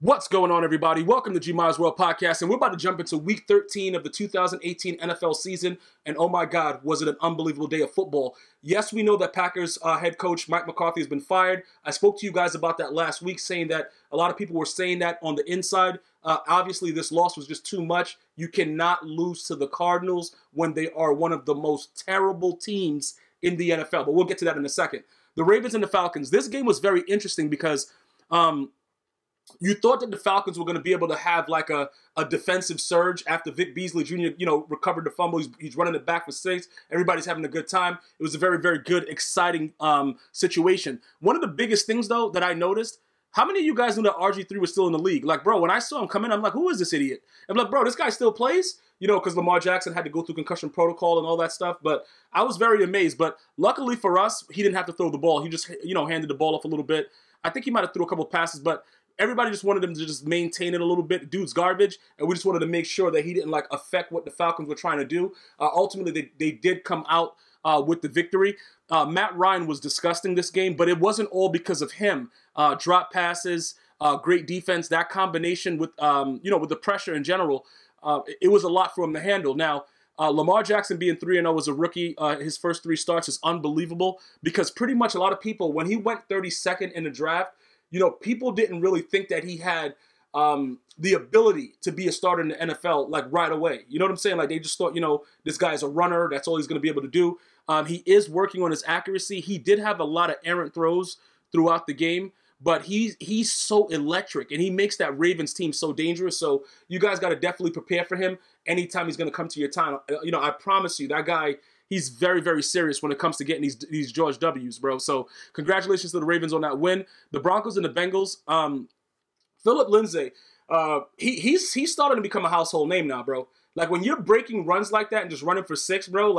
What's going on, everybody? Welcome to G Miles World Podcast, and we're about to jump into Week 13 of the 2018 NFL season, and oh my God, was it an unbelievable day of football. Yes, we know that Packers head coach Mike McCarthy has been fired. I spoke to you guys about that last week, saying that a lot of people were saying that on the inside. Obviously, this loss was just too much. You cannot lose to the Cardinals when they are one of the most terrible teams in the NFL, but we'll get to that in a second. The Ravens and the Falcons. This game was very interesting because you thought that the Falcons were going to be able to have like a defensive surge after Vic Beasley Jr., recovered the fumble. He's running it back for 6. Everybody's having a good time. It was a very, very good, exciting situation. One of the biggest things, though, that I noticed, how many of you guys knew that RG3 was still in the league? Like, bro, when I saw him come in, I'm like, who is this idiot? I'm like, bro, this guy still plays? Because Lamar Jackson had to go through concussion protocol and all that stuff. But I was very amazed. But luckily for us, he didn't have to throw the ball. He just, handed the ball off a little bit. I think he might have threw a couple passes, but everybody just wanted him to just maintain it a little bit. Dude's garbage, and we just wanted to make sure that he didn't affect what the Falcons were trying to do. Ultimately, they did come out with the victory. Matt Ryan was disgusting this game, but it wasn't all because of him. Drop passes, great defense, that combination with with the pressure in general, it was a lot for him to handle. Now, Lamar Jackson being 3-0 as a rookie, his first 3 starts is unbelievable because pretty much a lot of people, when he went 32nd in the draft, people didn't really think that he had the ability to be a starter in the NFL right away. You know what I'm saying? They just thought, this guy's a runner. That's all he's going to be able to do. He is working on his accuracy. He did have a lot of errant throws throughout the game, but he's so electric, and he makes that Ravens team so dangerous. So you guys got to definitely prepare for him anytime he's going to come to your town. I promise you, that guy, he's very, very serious when it comes to getting these George W's, bro. So congratulations to the Ravens on that win. The Broncos and the Bengals. Philip Lindsay, he's starting to become a household name now, bro. When you're breaking runs like that and just running for 6, bro,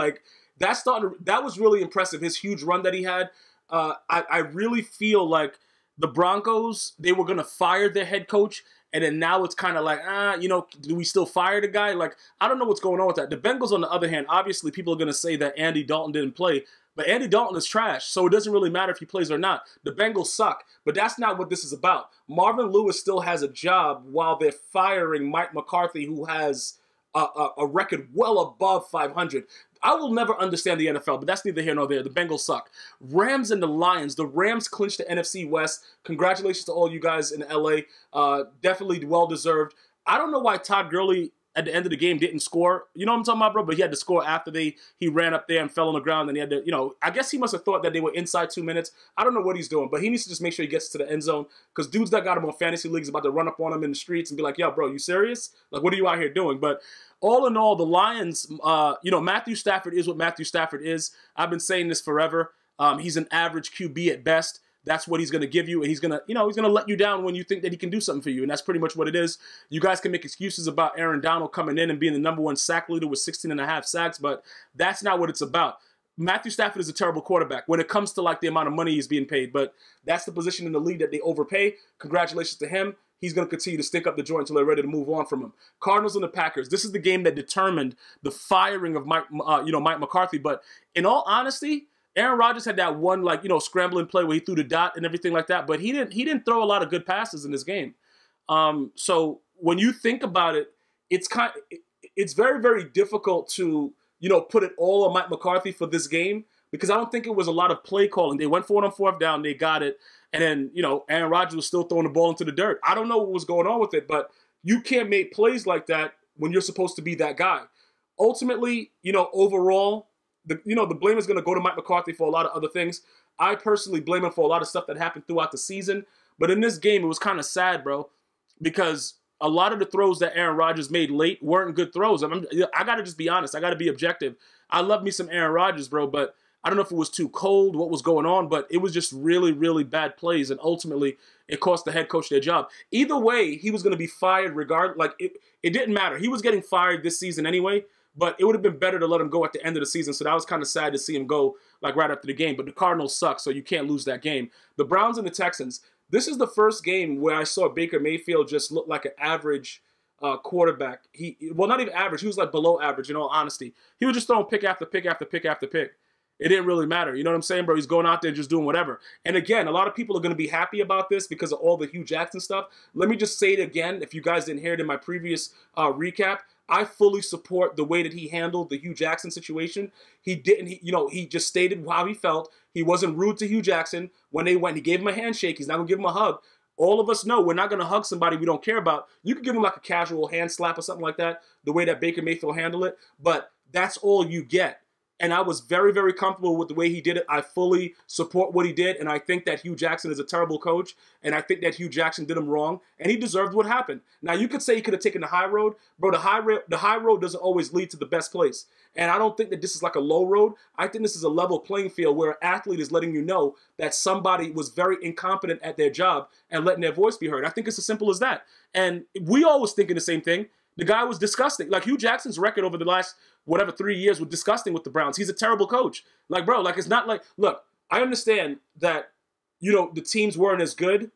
that was really impressive. His huge run that he had. I really feel like the Broncos, they were going to fire their head coach, and then now it's kind of do we still fire the guy? I don't know what's going on with that. The Bengals, on the other hand, obviously people are going to say that Andy Dalton didn't play, but Andy Dalton is trash, so it doesn't really matter if he plays or not. The Bengals suck, but that's not what this is about. Marvin Lewis still has a job while they're firing Mike McCarthy, who has a record well above 500. I will never understand the NFL, but that's neither here nor there. The Bengals suck. Rams and the Lions. The Rams clinched the NFC West. Congratulations to all you guys in LA. Definitely well-deserved. I don't know why Todd Gurley at the end of the game didn't score. You know what I'm talking about, bro? But he had to score after he ran up there and fell on the ground, and he had to, I guess he must have thought that they were inside 2 minutes. I don't know what he's doing, but he needs to just make sure he gets to the end zone, because dudes that got him on fantasy leagues about to run up on him in the streets and be like, yo, bro, you serious? What are you out here doing? But all in all, the Lions, Matthew Stafford is what Matthew Stafford is. I've been saying this forever. He's an average QB at best. That's what he's going to give you, and he's going to let you down when you think that he can do something for you, and that's pretty much what it is. You guys can make excuses about Aaron Donald coming in and being the #1 sack leader with 16.5 sacks, but that's not what it's about. Matthew Stafford is a terrible quarterback when it comes to the amount of money he's being paid, but that's the position in the league that they overpay. Congratulations to him. He's going to continue to stink up the joint until they're ready to move on from him. Cardinals and the Packers. This is the game that determined the firing of Mike McCarthy. But in all honesty, Aaron Rodgers had that one scrambling play where he threw the dot and everything like that. But he didn't throw a lot of good passes in this game. So when you think about it, it's very, very difficult to put it all on Mike McCarthy for this game, because I don't think it was a lot of play calling. They went for it on 4th down, they got it. And then, Aaron Rodgers was still throwing the ball into the dirt. I don't know what was going on with it, but you can't make plays like that when you're supposed to be that guy. Ultimately, overall, the blame is going to go to Mike McCarthy for a lot of other things. I personally blame him for a lot of stuff that happened throughout the season. But in this game, it was kind of sad, bro, because a lot of the throws that Aaron Rodgers made late weren't good throws. I got to just be honest. I got to be objective. I love me some Aaron Rodgers, bro, but I don't know if it was too cold, what was going on, but it was just really, really bad plays, and ultimately it cost the head coach their job. Either way, he was going to be fired regardless. It didn't matter. He was getting fired this season anyway, but it would have been better to let him go at the end of the season, so that was kind of sad to see him go right after the game. But the Cardinals suck, so you can't lose that game. The Browns and the Texans. This is the first game where I saw Baker Mayfield just look like an average quarterback. Not even average. He was below average, in all honesty. He was just throwing pick after pick after pick after pick. It didn't really matter. You know what I'm saying, bro? He's going out there just doing whatever. And again, a lot of people are going to be happy about this because of all the Hugh Jackson stuff. Let me just say it again. If you guys didn't hear it in my previous recap, I fully support the way that he handled the Hugh Jackson situation. He didn't, he just stated how he felt. He wasn't rude to Hugh Jackson when they went. He gave him a handshake. He's not going to give him a hug. All of us know we're not going to hug somebody we don't care about. You could give him like a casual hand slap or something like that, the way that Baker Mayfield handled it. But that's all you get. And I was very, very comfortable with the way he did it. I fully support what he did, and I think that Hugh Jackson is a terrible coach, and I think that Hugh Jackson did him wrong, and he deserved what happened. Now, you could say he could have taken the high road. Bro, the high road doesn't always lead to the best place. And I don't think that this is like a low road. I think this is a level playing field where an athlete is letting you know that somebody was very incompetent at their job and letting their voice be heard. I think it's as simple as that. And we always thinking the same thing. The guy was disgusting. Like, Hugh Jackson's record over the last, 3 years was disgusting with the Browns. He's a terrible coach. Like, bro, like, it's not like, look, I understand that, the teams weren't as good,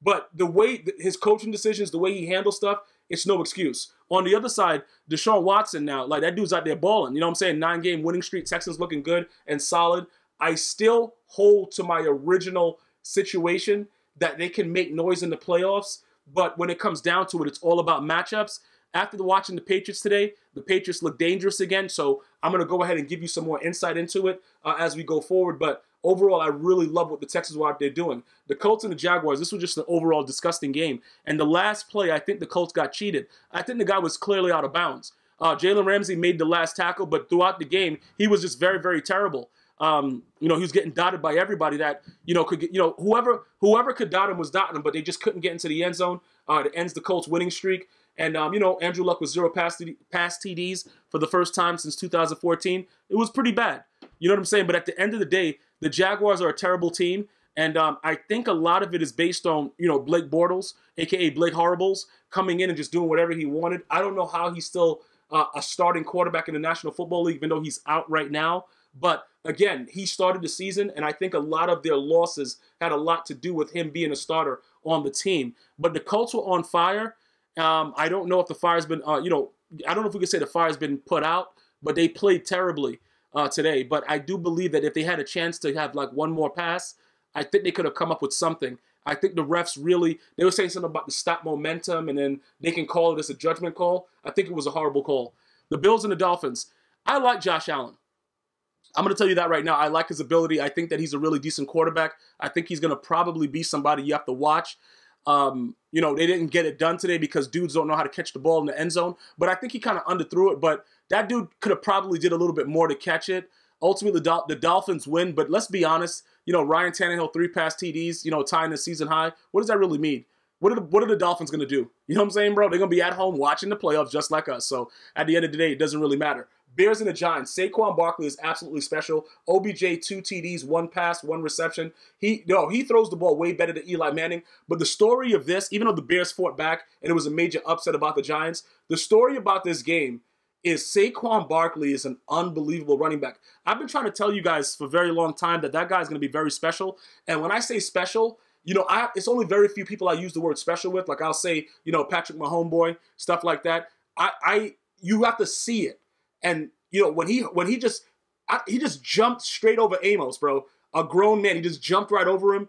but the way his coaching decisions, the way he handles stuff, it's no excuse. On the other side, Deshaun Watson now, like, that dude's out there balling. You know what I'm saying? 9-game winning streak, Texans looking good and solid. I still hold to my original situation that they can make noise in the playoffs, but when it comes down to it, it's all about matchups. After watching the Patriots today, the Patriots look dangerous again, so I'm going to go ahead and give you some more insight into it as we go forward. But overall, I really love what the Texans were out there doing. The Colts and the Jaguars, this was just an overall disgusting game. And the last play, I think the Colts got cheated. I think the guy was clearly out of bounds. Jalen Ramsey made the last tackle, but throughout the game, he was just very, very terrible. He was getting dotted by everybody that, could get, whoever could dot him was dotting him, but they just couldn't get into the end zone. It ends the Colts winning streak. And, Andrew Luck with 0 pass TDs for the first time since 2014. It was pretty bad. You know what I'm saying? But at the end of the day, the Jaguars are a terrible team. And I think a lot of it is based on, Blake Bortles, a.k.a. Blake Horribles, coming in and just doing whatever he wanted. I don't know how he's still a starting quarterback in the National Football League, even though he's out right now. But, again, he started the season, and I think a lot of their losses had a lot to do with him being a starter on the team. But the Colts were on fire. I don't know if the fire's been, I don't know if we can say the fire's been put out, but they played terribly today. But I do believe that if they had a chance to have like one more pass, I think they could have come up with something. I think the refs really, they were saying something about the stop momentum and then they can call it as a judgment call. I think it was a horrible call. The Bills and the Dolphins. I like Josh Allen. I'm going to tell you that right now. I like his ability. I think that he's a really decent quarterback. I think he's going to probably be somebody you have to watch. They didn't get it done today because dudes don't know how to catch the ball in the end zone. But I think he kind of underthrew it. But that dude could have probably did a little bit more to catch it. Ultimately, the Dolphins win. But let's be honest. Ryan Tannehill, 3 pass TDs, tying the season high. What does that really mean? What are the Dolphins going to do? You know what I'm saying, bro? They're going to be at home watching the playoffs just like us. So at the end of the day, it doesn't really matter. Bears and the Giants. Saquon Barkley is absolutely special. OBJ, 2 TDs, 1 pass, 1 reception. He throws the ball way better than Eli Manning. But the story of this, even though the Bears fought back and it was a major upset about the Giants, the story about this game is Saquon Barkley is an unbelievable running back. I've been trying to tell you guys for a very long time that guy's going to be very special. And when I say special, it's only very few people I use the word special with. Like I'll say, Patrick Mahomes boy, stuff like that. You have to see it. And, when he just jumped straight over Amos, bro, a grown man, he just jumped right over him.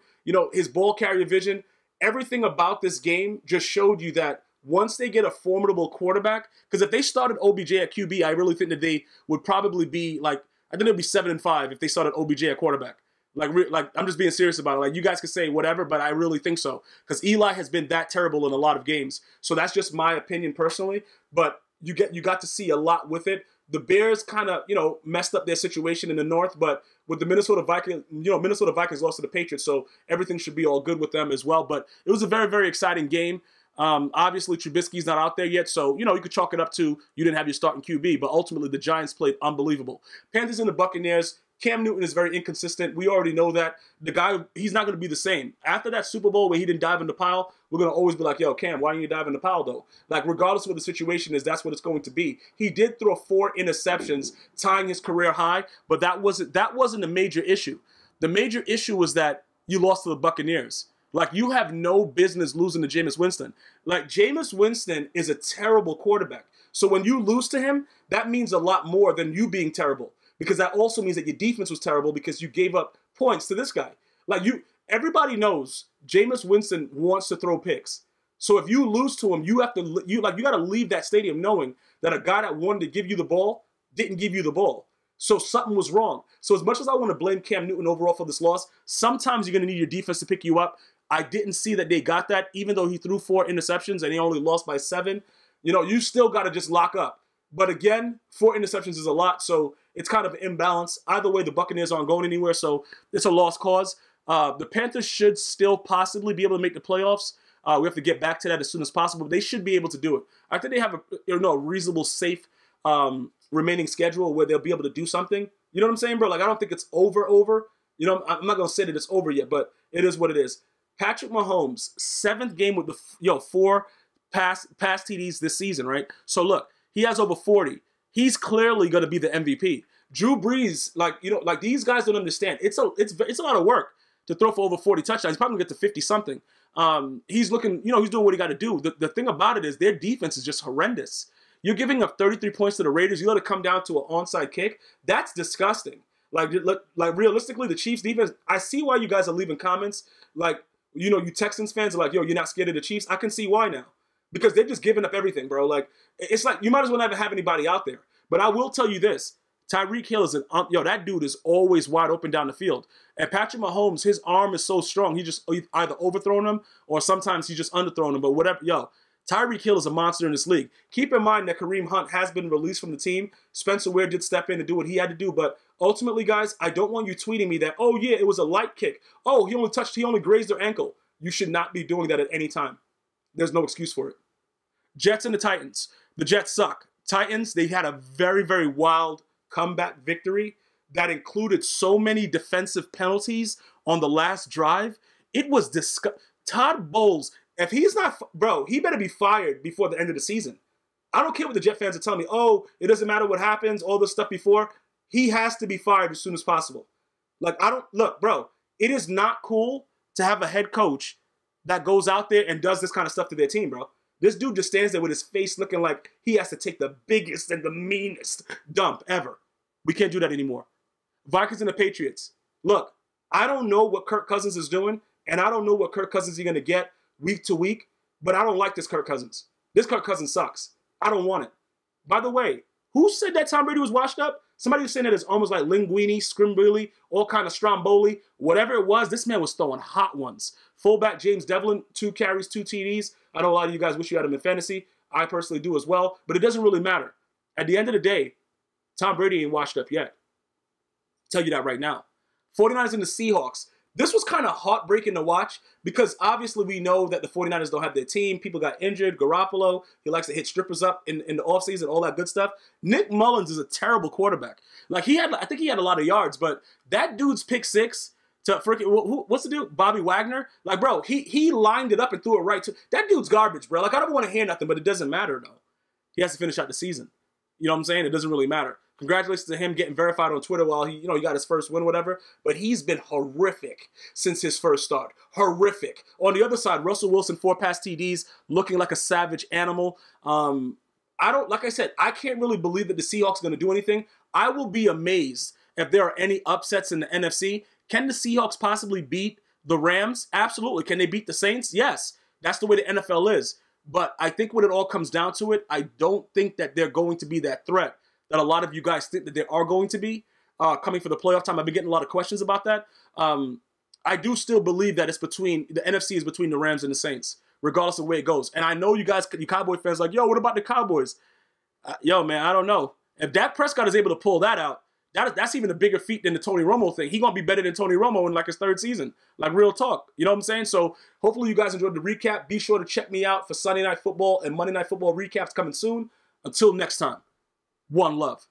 His ball carrier vision, everything about this game just showed you that once they get a formidable quarterback, because if they started OBJ at QB, I really think that they would probably be I think they'd be 7-5 if they started OBJ at quarterback. Like I'm just being serious about it. Like, you guys can say whatever, but I really think so. Because Eli has been that terrible in a lot of games. So that's just my opinion personally. But you got to see a lot with it. The Bears kind of, messed up their situation in the North, but with the Minnesota Vikings, Minnesota Vikings lost to the Patriots, so everything should be all good with them as well. But it was a very, very exciting game. Obviously, Trubisky's not out there yet, so, you could chalk it up to you didn't have your starting QB, but ultimately the Giants played unbelievable. Panthers and the Buccaneers. Cam Newton is very inconsistent. We already know that. The guy, he's not going to be the same. After that Super Bowl where he didn't dive in the pile, we're going to always be like, yo, Cam, why didn't you dive in the pile, though? Like, regardless of what the situation is, that's what it's going to be. He did throw 4 interceptions, tying his career high, but that wasn't a major issue. The major issue was that you lost to the Buccaneers. Like, you have no business losing to Jameis Winston. Like, Jameis Winston is a terrible quarterback. So when you lose to him, that means a lot more than you being terrible. because that also means that your defense was terrible because you gave up points to this guy. Like everybody knows Jameis Winston wants to throw picks. So if you lose to him, you got to leave that stadium knowing that a guy that wanted to give you the ball didn't give you the ball. So something was wrong. So as much as I want to blame Cam Newton overall for this loss, sometimes you're going to need your defense to pick you up. I didn't see that they got that, even though he threw 4 interceptions and he only lost by 7. You still got to just lock up. But again, 4 interceptions is a lot, so it's kind of an imbalance. Either way, the Buccaneers aren't going anywhere, so it's a lost cause. The Panthers should still possibly be able to make the playoffs. We have to get back to that as soon as possible. But they should be able to do it. I think they have a reasonable, safe remaining schedule where they'll be able to do something. You know what I'm saying, bro? Like, I don't think it's over. I'm not going to say that it's over yet, but it is what it is. Patrick Mahomes, 7th game with the 4 pass TDs this season, right? So look, he has over 40. He's clearly going to be the MVP. Drew Brees, like these guys don't understand. It's a lot of work to throw for over 40 touchdowns. He's probably going to get to 50 something. He's looking, he's doing what he got to do. The thing about it is their defense is just horrendous. You're giving up 33 points to the Raiders. You let it come down to an onside kick. That's disgusting. Like realistically, the Chiefs defense, I see why you guys are leaving comments. Like, you Texans fans are like, yo, you're not scared of the Chiefs. I can see why now. Because they're just giving up everything, bro. Like, it's like you might as well never have anybody out there. But I will tell you this. Tyreek Hill is that dude is always wide open down the field. And Patrick Mahomes, his arm is so strong, he just either overthrown him or sometimes he just underthrown him. But whatever, Tyreek Hill is a monster in this league. Keep in mind that Kareem Hunt has been released from the team. Spencer Ware did step in and do what he had to do. But ultimately, guys, I don't want you tweeting me that, oh, yeah, it was a light kick. Oh, he only grazed their ankle. You should not be doing that at any time. There's no excuse for it. Jets and the Titans. The Jets suck. Titans, they had a very, very wild comeback victory that included so many defensive penalties on the last drive. It was disgusting. Todd Bowles, if he's not, bro, he better be fired before the end of the season. I don't care what the Jet fans are telling me. Oh, it doesn't matter what happens, all this stuff before. He has to be fired as soon as possible. Like, look, bro, it is not cool to have a head coach that goes out there and does this kind of stuff to their team, bro. This dude just stands there with his face looking like he has to take the biggest and the meanest dump ever. We can't do that anymore. Vikings and the Patriots. Look, I don't know what Kirk Cousins is doing, and I don't know what Kirk Cousins is going to get week to week, but I don't like this Kirk Cousins. This Kirk Cousins sucks. I don't want it. By the way, who said that Tom Brady was washed up? Somebody was saying that it's almost like linguine, scrimbili, all kind of stromboli. Whatever it was, this man was throwing hot ones. Fullback James Devlin, 2 carries, 2 TDs. I know a lot of you guys wish you had him in fantasy. I personally do as well, but it doesn't really matter. At the end of the day, Tom Brady ain't washed up yet. I'll tell you that right now. 49ers and the Seahawks. This was kind of heartbreaking to watch because obviously we know that the 49ers don't have their team. People got injured. Garoppolo, he likes to hit strippers up in the offseason, all that good stuff. Nick Mullins is a terrible quarterback. Like, I think he had a lot of yards, but that dude's pick 6 to freaking, what's the dude? Bobby Wagner? Like, bro, he lined it up and threw it right to, that dude's garbage, bro. Like, I don't want to hear nothing, but it doesn't matter, though. He has to finish out the season. You know what I'm saying? It doesn't really matter. Congratulations to him getting verified on Twitter while he got his first win, whatever. But he's been horrific since his first start. Horrific. On the other side, Russell Wilson, 4 pass TDs, looking like a savage animal. Like I said, I can't really believe that the Seahawks are going to do anything. I will be amazed if there are any upsets in the NFC. Can the Seahawks possibly beat the Rams? Absolutely. Can they beat the Saints? Yes. That's the way the NFL is. But I think when it all comes down to it, I don't think that they're going to be that threat that a lot of you guys think that they are going to be coming for the playoff time. I've been getting a lot of questions about that. I do still believe that the NFC is between the Rams and the Saints, regardless of where it goes. And I know you guys, you Cowboy fans, like, yo, what about the Cowboys? Yo, man, I don't know. If Dak Prescott is able to pull that out, that's even a bigger feat than the Tony Romo thing. He's going to be better than Tony Romo in like his 3rd season. Like, real talk. You know what I'm saying? So hopefully you guys enjoyed the recap. Be sure to check me out for Sunday Night Football and Monday Night Football recaps coming soon. Until next time, one love.